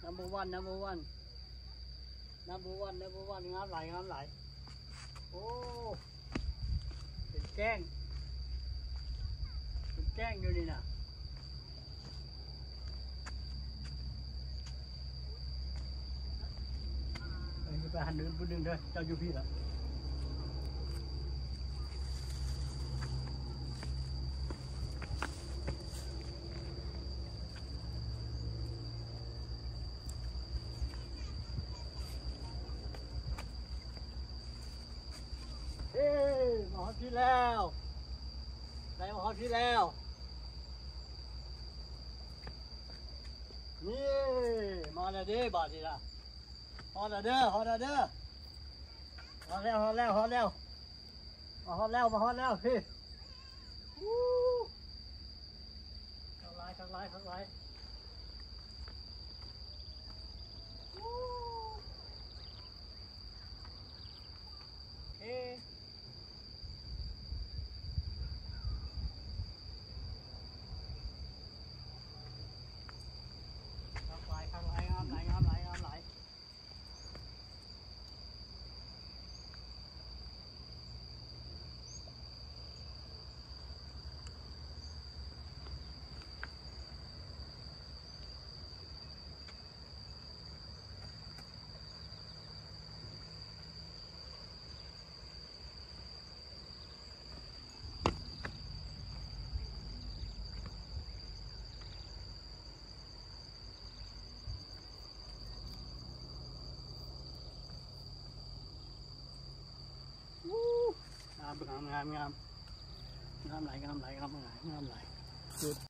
number one number one number one number one งามหลายงามหลายโอ้เป็นแก้งอยู่นี่นะไปหันเดินพูดดึงเด้อเจ้าอยู่พี่ละมาฮอดพี่แล้วได้มาฮอดพี่แล้วนี่มาแล้วเด้บาดนี้ละฮอดแล้วเด้อฮอดแล้วเด้อฮอดแล้วฮอดแล้วฮอดแล้วมาฮอดแล้วมาฮอดแล้วพี่ข้างไล่ข้างไล่ข้างไล่เฮ้ข้างไล่งามไหลงามไหลงามไหลงามงามงามงามงามไหลงามไหลงามไหลงามไหลสุด